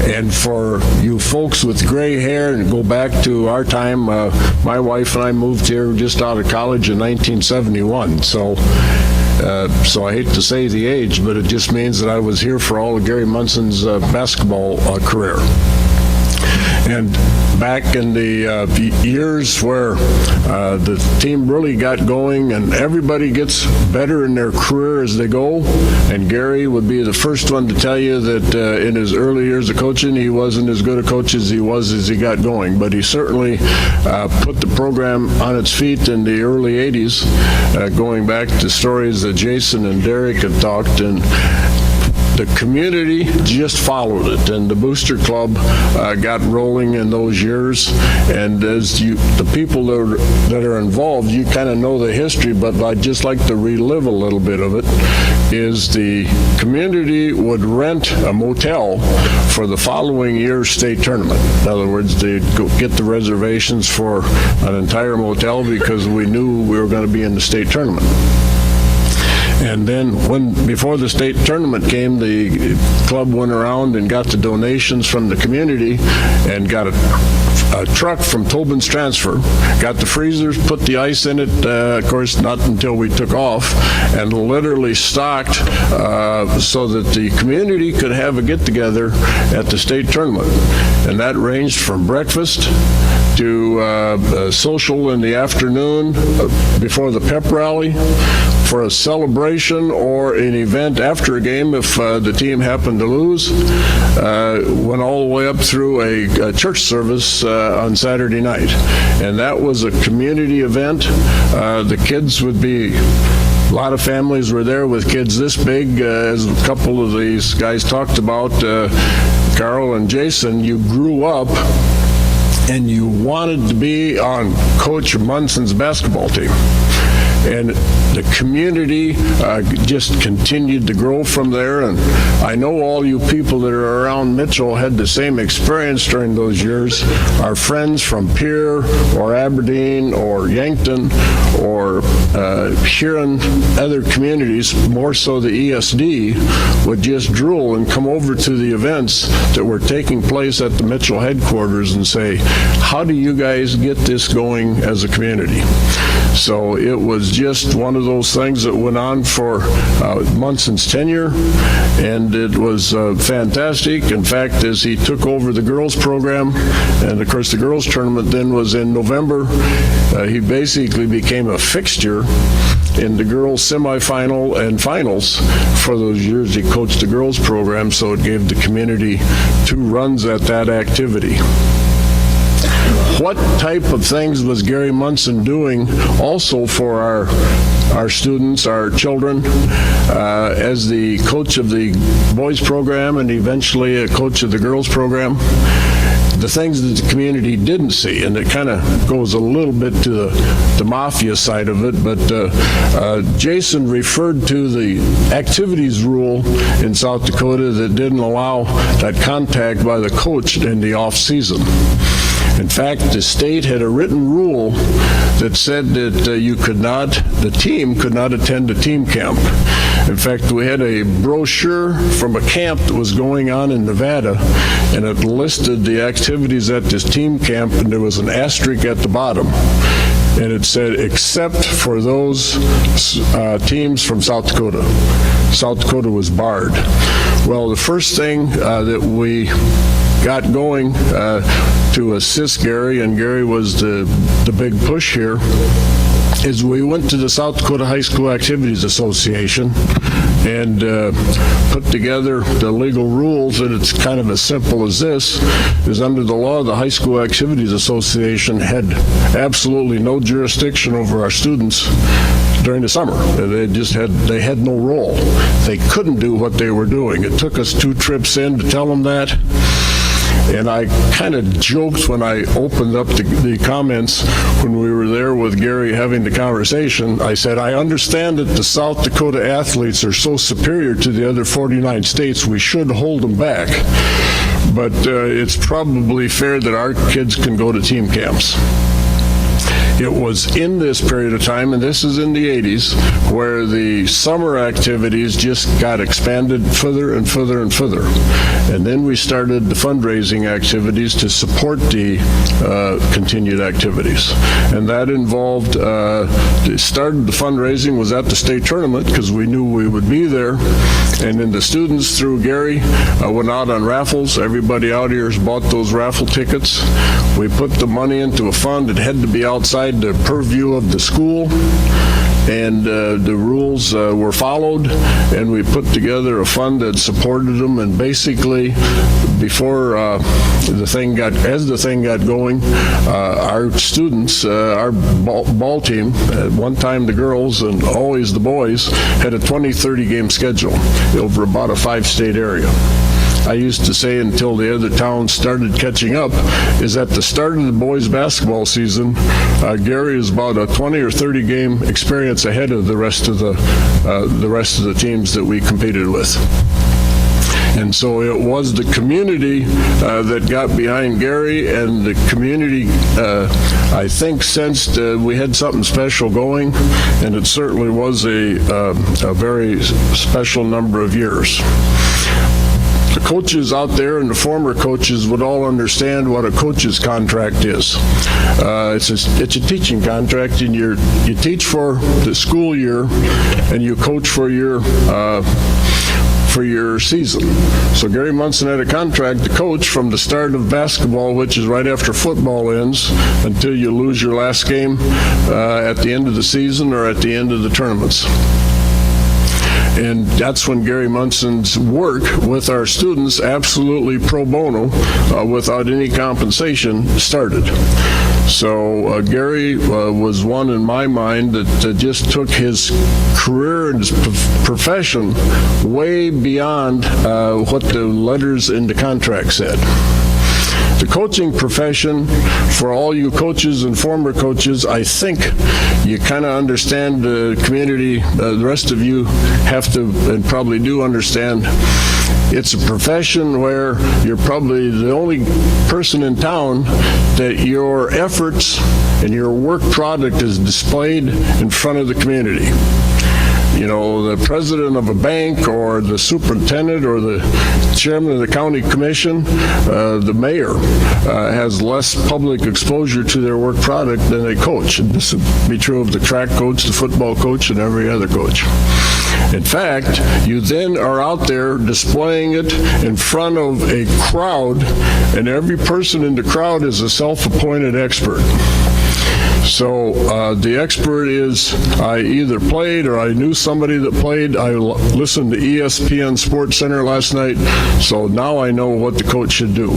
And for you folks with gray hair, and go back to our time, my wife and I moved here just out of college in 1971. So I hate to say the age, but it just means that I was here for all of Gary Munsen's basketball career. And back in the years where the team really got going and everybody gets better in their career as they go, and Gary would be the first one to tell you that in his early years of coaching, he wasn't as good a coach as he was as he got going, but he certainly put the program on its feet in the early 80s, going back to stories that Jason and Derek have talked, and the community just followed it, and the Booster Club got rolling in those years. And as the people that are involved, you kind of know the history, but I'd just like to relive a little bit of it, is the community would rent a motel for the following year's state tournament. In other words, they'd go get the reservations for an entire motel because we knew we were going to be in the state tournament. And then before the state tournament came, the club went around and got the donations from the community and got a truck from Tobin's Transfer, got the freezers, put the ice in it, of course not until we took off, and literally stocked so that the community could have a get-together at the state tournament. And that ranged from breakfast to social in the afternoon before the pep rally, for a celebration or an event after a game if the team happened to lose, went all the way up through a church service on Saturday night. And that was a community event. The kids would be, a lot of families were there with kids this big, as a couple of these guys talked about, Carl and Jason. You grew up and you wanted to be on Coach Munsen's basketball team. And the community just continued to grow from there. And I know all you people that are around Mitchell had the same experience during those years. Our friends from Pierre or Aberdeen or Yankton or here in other communities, more so the ESD, would just drool and come over to the events that were taking place at the Mitchell headquarters and say, how do you guys get this going as a community? So it was just one of those things that went on for Munsen's tenure, and it was fantastic. In fact, as he took over the girls program, and of course the girls tournament then was in November, he basically became a fixture in the girls semifinal and finals for those years he coached the girls program, so it gave the community 2 runs at that activity. What type of things was Gary Munsen doing also for our students, our children, as the coach of the boys program and eventually a coach of the girls program? The things that the community didn't see, and it kind of goes a little bit to the mafia side of it, but Jason referred to the activities rule in South Dakota that didn't allow that contact by the coach in the off season. In fact, the state had a written rule that said that the team could not attend a team camp. In fact, we had a brochure from a camp that was going on in Nevada, and it listed the activities at this team camp, and there was an asterisk at the bottom. And it said, except for those teams from South Dakota. South Dakota was barred. Well, the first thing that we got going to assist Gary, and Gary was the big push here, is we went to the South Dakota High School Activities Association and put together the legal rules, and it's kind of as simple as this, is under the law, the High School Activities Association had absolutely no jurisdiction over our students during the summer. They had no role. They couldn't do what they were doing. It took us 2 trips in to tell them that. And I kind of joked when I opened up the comments when we were there with Gary having the conversation. I said, I understand that the South Dakota athletes are so superior to the other 49 states, we should hold them back. But it's probably fair that our kids can go to team camps. It was in this period of time, and this is in the 80s, where the summer activities just got expanded further and further and further. And then we started the fundraising activities to support the continued activities. And that involved, the start of the fundraising was at the state tournament because we knew we would be there. And then the students, through Gary, went out on raffles. Everybody out here has bought those raffle tickets. We put the money into a fund. It had to be outside the purview of the school, and the rules were followed, and we put together a fund that supported them. And basically, before the thing got going, our students, our ball team, at one time the girls and always the boys, had a 20-30 game schedule over about a 5-state area. I used to say, until the other towns started catching up, is at the start of the boys basketball season, Gary is about a 20 or 30 game experience ahead of the rest of the teams that we competed with. And so it was the community that got behind Gary, and the community, I think, sensed we had something special going, and it certainly was a very special number of years. The coaches out there and the former coaches would all understand what a coach's contract is. It's a teaching contract, and you teach for the school year, and you coach for your for your season. So Gary Munsen had a contract to coach from the start of basketball, which is right after football ends, until you lose your last game at the end of the season or at the end of the tournaments. And that's when Gary Munsen's work with our students, absolutely pro bono, without any compensation, started. So Gary was one in my mind that just took his career and his profession way beyond what the letters in the contract said. The coaching profession, for all you coaches and former coaches, I think you kind of understand the community, the rest of you have to and probably do understand. It's a profession where you're probably the only person in town that your efforts and your work product is displayed in front of the community. You know, the president of a bank or the superintendent or the chairman of the county commission, the mayor has less public exposure to their work product than a coach. And this would be true of the track coach, the football coach, and every other coach. In fact, you then are out there displaying it in front of a crowd, and every person in the crowd is a self-appointed expert. So the expert is, I either played or I knew somebody that played. I listened to ESPN Sports Center last night, so now I know what the coach should do.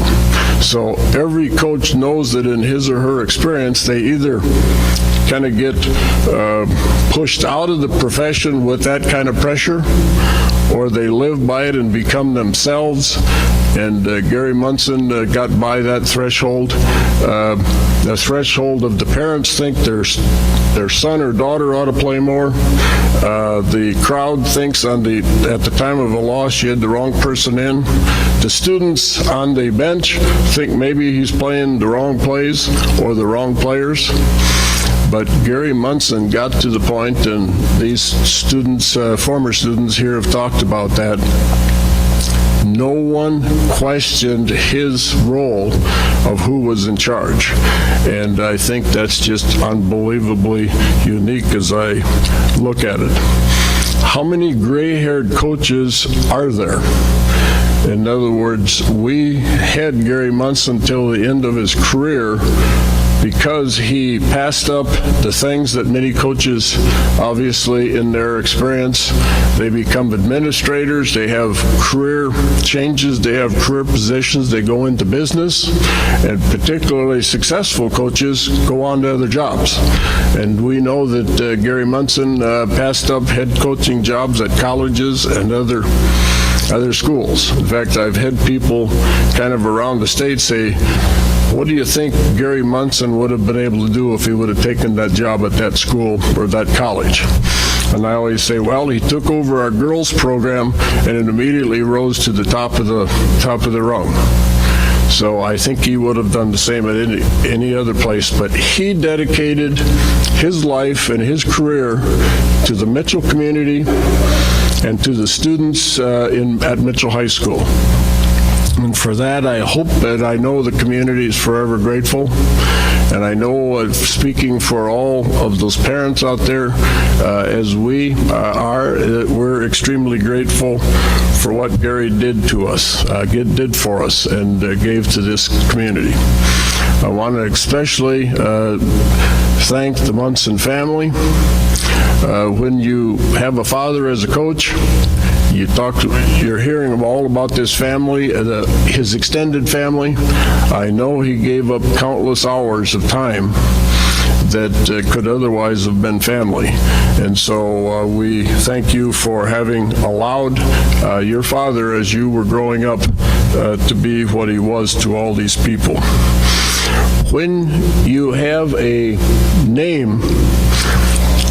So every coach knows that in his or her experience, they either kind of get pushed out of the profession with that kind of pressure, or they live by it and become themselves. And Gary Munsen got by that threshold. The threshold of the parents think their son or daughter ought to play more. The crowd thinks at the time of a loss you had the wrong person in. The students on the bench think maybe he's playing the wrong plays or the wrong players. But Gary Munsen got to the point, and these students, former students here have talked about that. No one questioned his role of who was in charge. And I think that's just unbelievably unique as I look at it. How many gray-haired coaches are there? In other words, we had Gary Munsen till the end of his career because he passed up the things that many coaches, obviously in their experience, they become administrators, they have career changes, they have career positions, they go into business, and particularly successful coaches go on to other jobs. And we know that Gary Munsen passed up head coaching jobs at colleges and other schools. In fact, I've had people kind of around the state say, what do you think Gary Munsen would have been able to do if he would have taken that job at that school or that college? And I always say, well, he took over our girls program and it immediately rose to the top of the rung. So I think he would have done the same at any other place, but he dedicated his life and his career to the Mitchell community and to the students at Mitchell High School. And for that, I hope that I know the community is forever grateful. And I know, speaking for all of those parents out there, as we are, we're extremely grateful for what Gary did to us, did for us, and gave to this community. I want to especially thank the Munsen family. When you have a father as a coach, you're hearing all about this family, his extended family. I know he gave up countless hours of time that could otherwise have been family. And so we thank you for having allowed your father, as you were growing up, to be what he was to all these people. When you have a name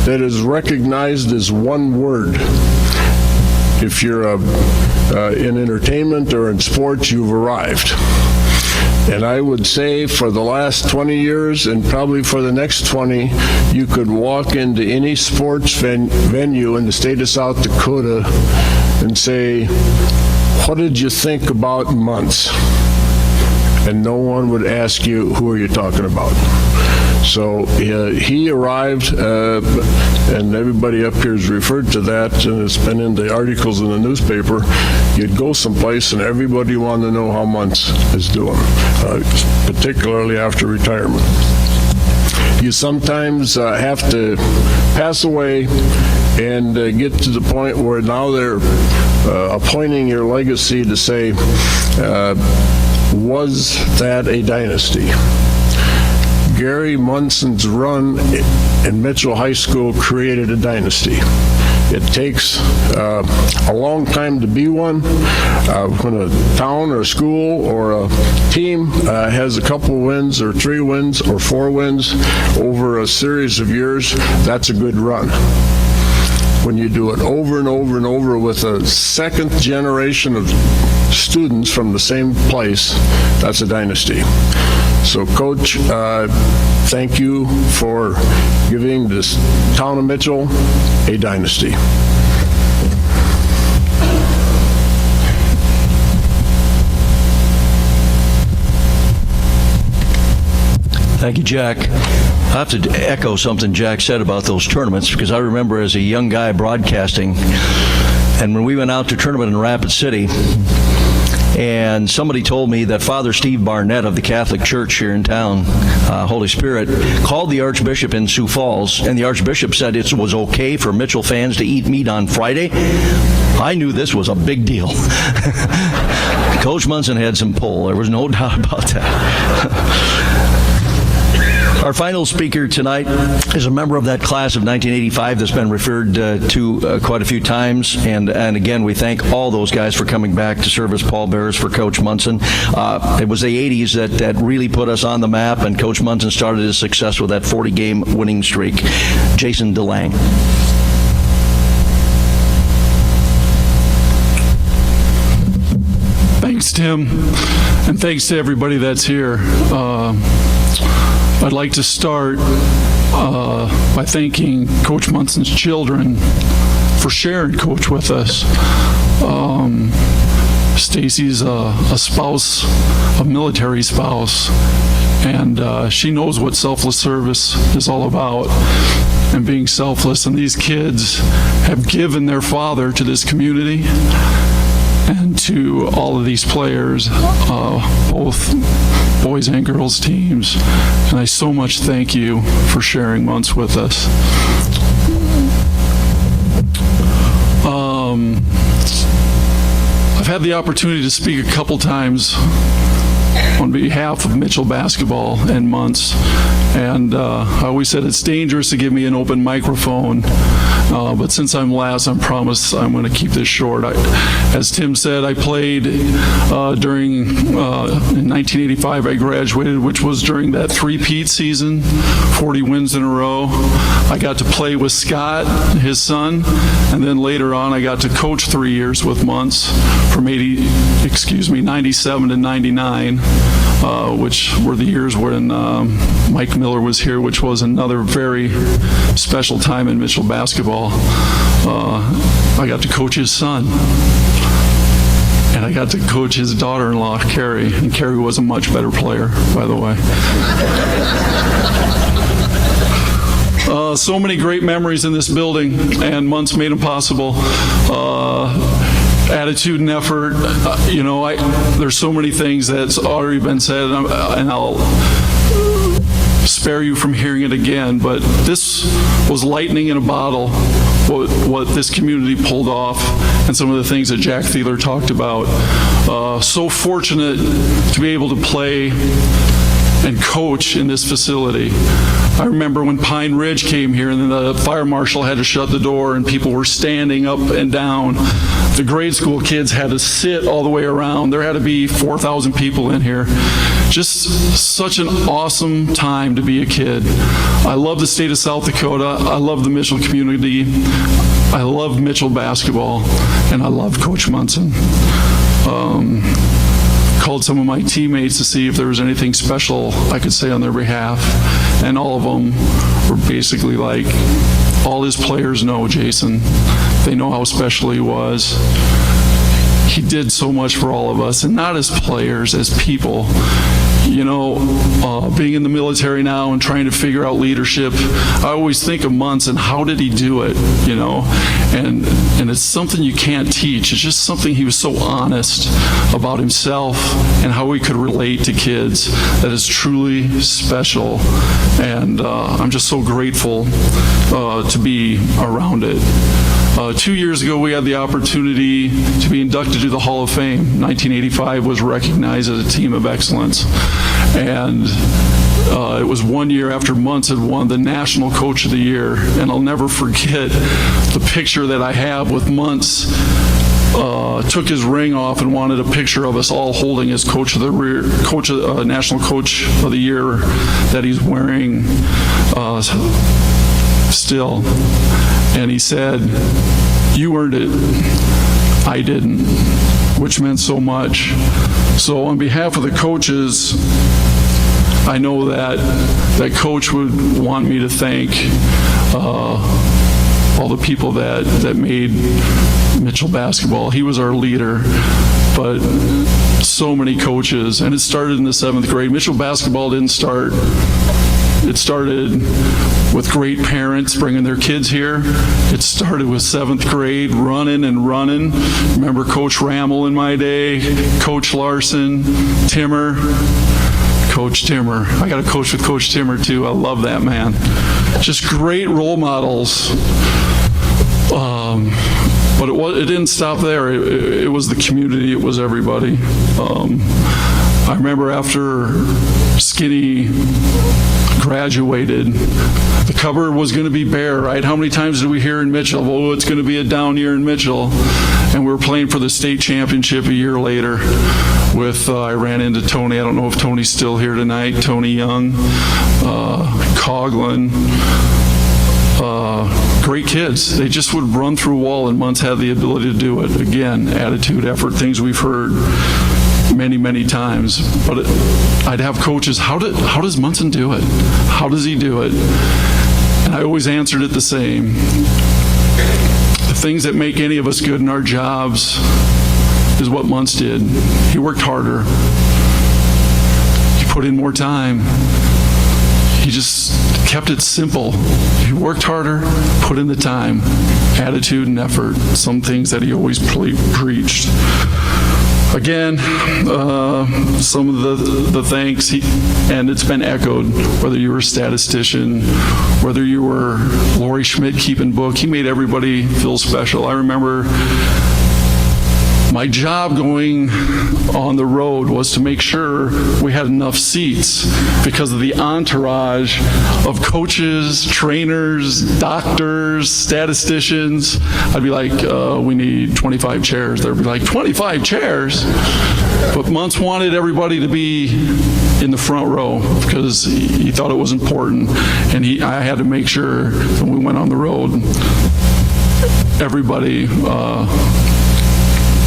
that is recognized as one word, if you're in entertainment or in sports, you've arrived. And I would say for the last 20 years and probably for the next 20, you could walk into any sports venue in the state of South Dakota and say, what did you think about Munts? And no one would ask you, who are you talking about? So he arrived, and everybody up here has referred to that, and it's been in the articles in the newspaper. You'd go someplace and everybody wanted to know how Muntz is doing, particularly after retirement. You sometimes have to pass away and get to the point where now they're appointing your legacy to say, was that a dynasty? Gary Munsen's run in Mitchell High School created a dynasty. It takes a long time to be one. When a town or a school or a team has a couple wins or 3 wins or 4 wins over a series of years, that's a good run. When you do it over and over and over with a second generation of students from the same place, that's a dynasty. So, Coach, thank you for giving this town of Mitchell a dynasty. Thank you, Jack. I have to echo something Jack said about those tournaments, because I remember as a young guy broadcasting, and when we went out to a tournament in Rapid City, and somebody told me that Father Steve Barnett of the Catholic Church here in town, Holy Spirit, called the Archbishop in Sioux Falls, and the Archbishop said it was okay for Mitchell fans to eat meat on Friday. I knew this was a big deal. Coach Munsen had some pull. There was no doubt about that. Our final speaker tonight is a member of that class of 1985 that's been referred to quite a few times, and again, we thank all those guys for coming back to serve as pallbearers for Coach Munsen. It was the 80s that really put us on the map, and Coach Munsen started his success with that 40-game winning streak. Jason DeLange. Thanks, Tim, and thanks to everybody that's here. I'd like to start by thanking Coach Munsen's children for sharing Coach with us. Stacy's a spouse, a military spouse, and she knows what selfless service is all about and being selfless. And these kids have given their father to this community and to all of these players, both boys and girls teams. And I so much thank you for sharing months with us. I've had the opportunity to speak a couple times on behalf of Mitchell basketball and Munts, and I always said it's dangerous to give me an open microphone, but since I'm last, I promise I'm going to keep this short. As Tim said, I played during, in 1985, I graduated, which was during that three-peat season, 40 wins in a row. I got to play with Scott, his son, and then later on I got to coach 3 years with Munts from 97 to 99. Which were the years when Mike Miller was here, which was another very special time in Mitchell basketball. I got to coach his son, and I got to coach his daughter-in-law, Carrie, and Carrie was a much better player, by the way. So many great memories in this building, and Munts made them possible. Attitude and effort, there's so many things that's already been said, and I'll spare you from hearing it again, but this was lightning in a bottle, what this community pulled off, and some of the things that Jack Thieler talked about. So fortunate to be able to play and coach in this facility. I remember when Pine Ridge came here and then the fire marshal had to shut the door and people were standing up and down. The grade school kids had to sit all the way around. There had to be 4,000 people in here. Just such an awesome time to be a kid. I love the state of South Dakota. I love the Mitchell community. I love Mitchell basketball, and I love Coach Munsen. Called some of my teammates to see if there was anything special I could say on their behalf, and all of them were basically like, all his players know Jason. They know how special he was. He did so much for all of us, and not as players, as people. being in the military now and trying to figure out leadership, I always think of Munsen, how did he do it, and it's something you can't teach. It's just something he was so honest about himself and how he could relate to kids that is truly special, and I'm just so grateful to be around it. 2 years ago, we had the opportunity to be inducted to the Hall of Fame. 1985 was recognized as a team of excellence. And it was 1 year after Munsen won the National Coach of the Year. And I'll never forget the picture that I have with Muntz. Took his ring off and wanted a picture of us all holding his National Coach of the Year that he's wearing still. And he said, "You earned it, I didn't," which meant so much. So on behalf of the coaches, I know that Coach would want me to thank all the people that made Mitchell basketball. He was our leader, but so many coaches, and it started in the 7th grade. Mitchell basketball didn't start. It started with great parents bringing their kids here. It started with 7th grade, running and running. Remember Coach Rammel in my day, Coach Larson, Timmer. Coach Timmer. I got a coach with Coach Timmer too. I love that man. Just great role models. But it didn't stop there. It was the community. It was everybody. I remember after Skinny graduated, the cupboard was going to be bare, right? How many times did we hear in Mitchell, oh, it's going to be a down year in Mitchell? And we were playing for the state championship a year later with, I ran into Tony. I don't know if Tony's still here tonight. Tony Young, Coughlin. Great kids. They just would run through a wall, and Muntz had the ability to do it. Again, attitude, effort, things we've heard many, many times. But I'd have coaches, how does Munsen do it? How does he do it? And I always answered it the same. The things that make any of us good in our jobs is what Muntz did. He worked harder. He put in more time. He just kept it simple. He worked harder, put in the time, attitude and effort, some things that he always preached. Again, some of the thanks, and it's been echoed, whether you were a statistician, whether you were Lori Schmidt keeping book, he made everybody feel special. I remember my job going on the road was to make sure we had enough seats because of the entourage of coaches, trainers, doctors, statisticians. I'd be like, we need 25 chairs. They'd be like, 25 chairs? But Muntz wanted everybody to be in the front row because he thought it was important. And I had to make sure when we went on the road, everybody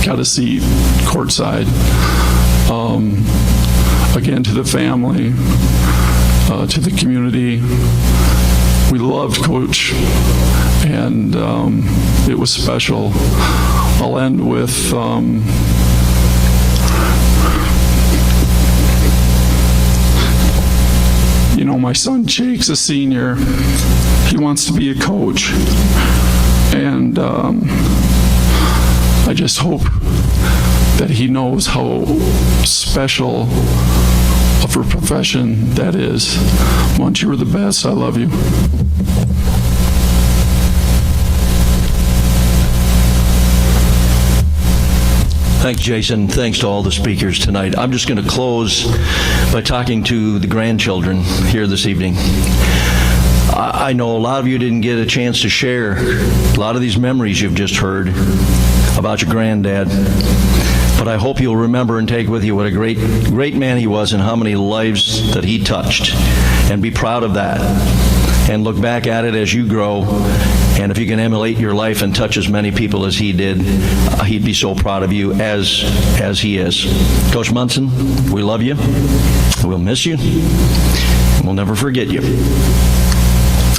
got a seat courtside. Again, to the family, to the community, we loved Coach, and it was special. I'll end with my son Jake's a senior. He wants to be a coach, and I just hope that he knows how special of a profession that is. Muntz, you were the best. I love you. Thanks, Jason. Thanks to all the speakers tonight. I'm just going to close by talking to the grandchildren here this evening. I know a lot of you didn't get a chance to share a lot of these memories you've just heard about your granddad, but I hope you'll remember and take with you what a great man he was and how many lives that he touched, and be proud of that, and look back at it as you grow. And if you can emulate your life and touch as many people as he did, he'd be so proud of you as he is. Coach Munsen, we love you. We'll miss you. We'll never forget you.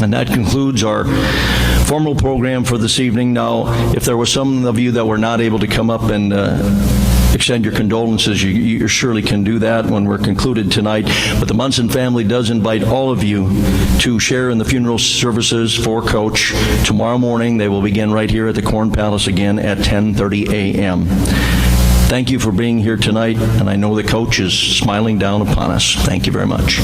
And that concludes our formal program for this evening. Now, if there were some of you that were not able to come up and extend your condolences, you surely can do that when we're concluded tonight. But the Munsen family does invite all of you to share in the funeral services for Coach. Tomorrow morning, they will begin right here at the Corn Palace again at 10:30 a.m. Thank you for being here tonight, and I know the coach is smiling down upon us. Thank you very much.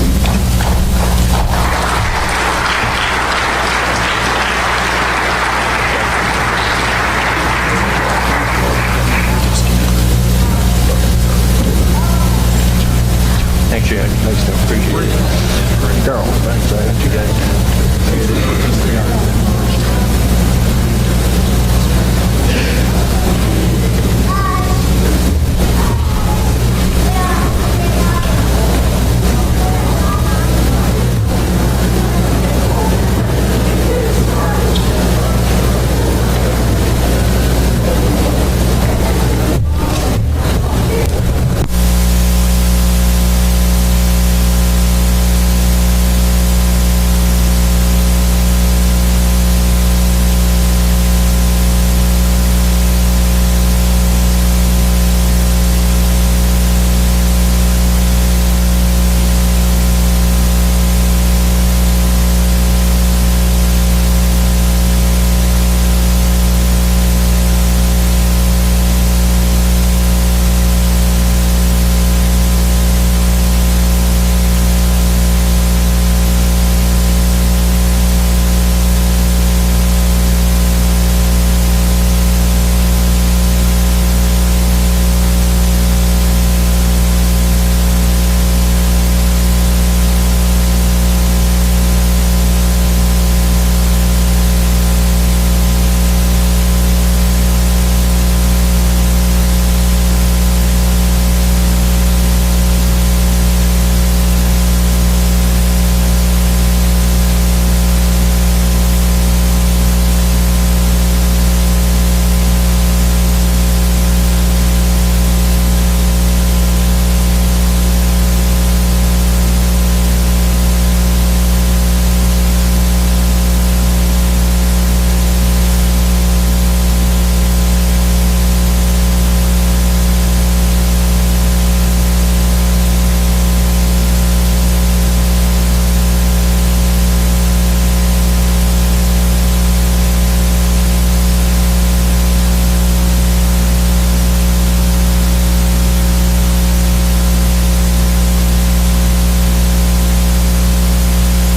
Thanks, Jack. Thanks, Tim. Appreciate it. Carol, thanks. You guys.